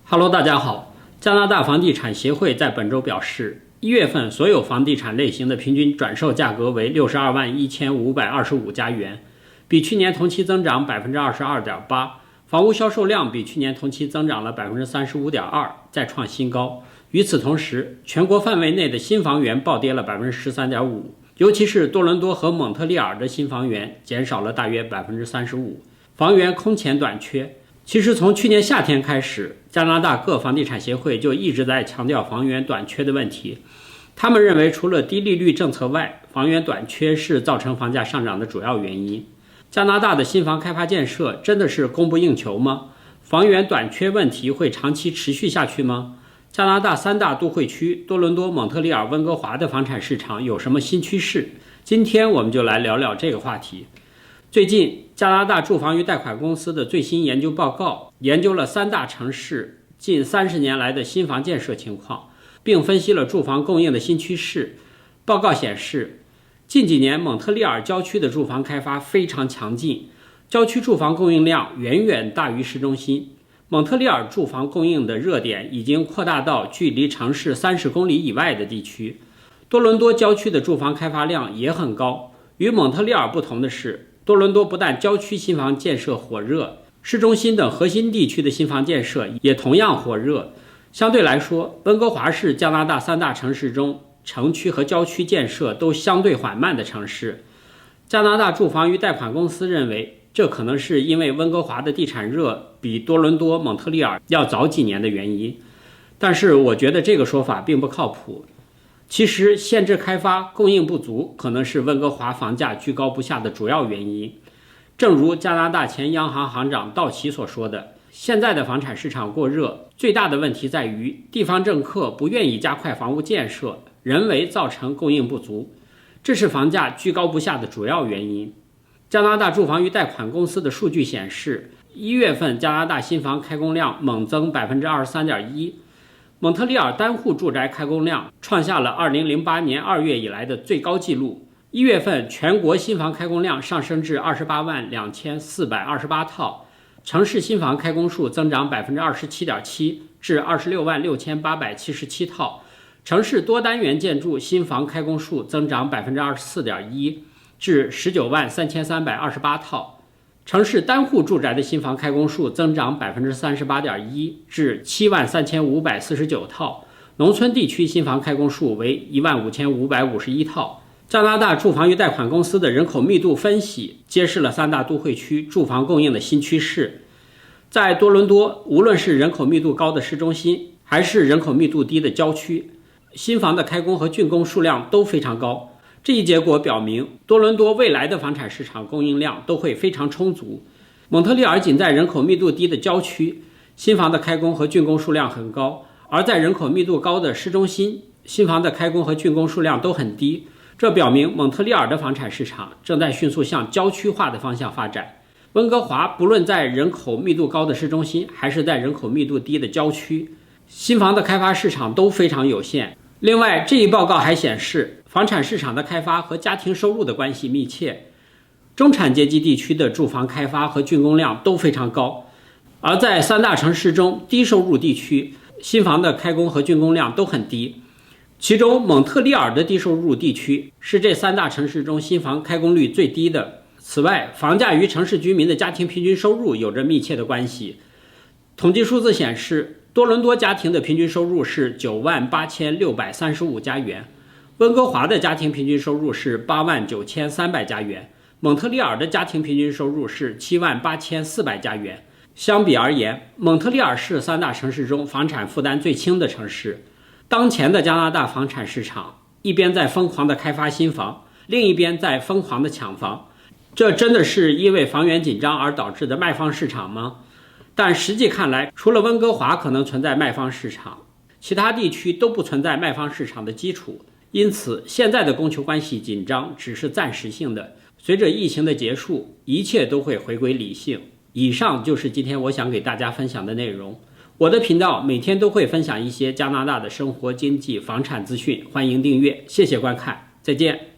Hello， 大家好。加拿大房地产协会在本周表示，1月份所有房地产类型的平均转售价格为621525加元，比去年同期增长 22.8%， 房屋销售量比去年同期增长了 35.2%， 再创新高。与此同时，全国范围内的新房源暴跌了 13.5%， 尤其是多伦多和蒙特利尔的新房源减少了大约 35%， 房源空前短缺。其实从去年夏天开始，加拿大各房地产协会就一直在强调房源短缺的问题。他们认为，除了低利率政策外，房源短缺是造成房价上涨的主要原因。加拿大的新房开发建设真的是供不应求吗？房源短缺问题会长期持续下去吗？加拿大3大都会区多伦多、蒙特利尔、温哥华的房产市场有什么新趋势？今天我们就来聊聊这个话题。最近，加拿大住房与贷款公司的最新研究报告研究了3大城市近30年来的新房建设情况，并分析了住房供应的新趋势。报告显示，近几年蒙特利尔郊区的住房开发非常强劲，郊区住房供应量远远大于市中心。蒙特利尔住房供应的热点已经扩大到距离城市30公里以外的地区。多伦多郊区的住房开发量也很高。与蒙特利尔不同的是，多伦多不但郊区新房建设火热，市中心等核心地区的新房建设也同样火热。相对来说，温哥华是加拿大3大城市中城区和郊区建设都相对缓慢的城市。加拿大住房与贷款公司认为，这可能是因为温哥华的地产热比多伦多、蒙特利尔要早几年的原因。但是我觉得这个说法并不靠谱。其实限制开发、供应不足可能是温哥华房价居高不下的主要原因。正如加拿大前央行行长道奇所说的，现在的房产市场过热，最大的问题在于地方政客不愿意加快房屋建设，人为造成供应不足，这是房价居高不下的主要原因。加拿大住房与贷款公司的数据显示，1月份加拿大新房开工量猛增 23.1%，蒙特利尔单户住宅开工量创下了2008年2月以来的最高纪录。1月份全国新房开工量上升至282428套，城市新房开工数增长 27.7%， 至266877套，城市多单元建筑新房开工数增长 24.1%， 至193328套。城市单户住宅的新房开工数增长 38.1%， 至73549套，农村地区新房开工数为15551套。加拿大住房与贷款公司的人口密度分析揭示了3大都会区住房供应的新趋势。在多伦多，无论是人口密度高的市中心，还是人口密度低的郊区，新房的开工和竣工数量都非常高。这一结果表明，多伦多未来的房产市场供应量都会非常充足。蒙特利尔仅在人口密度低的郊区，新房的开工和竣工数量很高，而在人口密度高的市中心，新房的开工和竣工数量都很低。这表明蒙特利尔的房产市场正在迅速向郊区化的方向发展。温哥华不论在人口密度高的市中心，还是在人口密度低的郊区，新房的开发市场都非常有限。另外，这一报告还显示，房产市场的开发和家庭收入的关系密切。中产阶级地区的住房开发和竣工量都非常高，而在3大城市中，低收入地区新房的开工和竣工量都很低。其中，蒙特利尔的低收入地区是这3大城市中新房开工率最低的。此外，房价与城市居民的家庭平均收入有着密切的关系。统计数字显示，多伦多家庭的平均收入是98635加元，温哥华的家庭平均收入是89300加元，蒙特利尔的家庭平均收入是78400加元。相比而言，蒙特利尔是3大城市中房产负担最轻的城市。当前的加拿大房产市场，一边在疯狂的开发新房，另一边在疯狂的抢房，这真的是因为房源紧张而导致的卖方市场吗？但实际看来，除了温哥华可能存在卖方市场，其他地区都不存在卖方市场的基础。因此，现在的供求关系紧张只是暂时性的，随着疫情的结束，一切都会回归理性。以上就是今天我想给大家分享的内容。我的频道每天都会分享一些加拿大的生活、经济、房产资讯，欢迎订阅，谢谢观看，再见。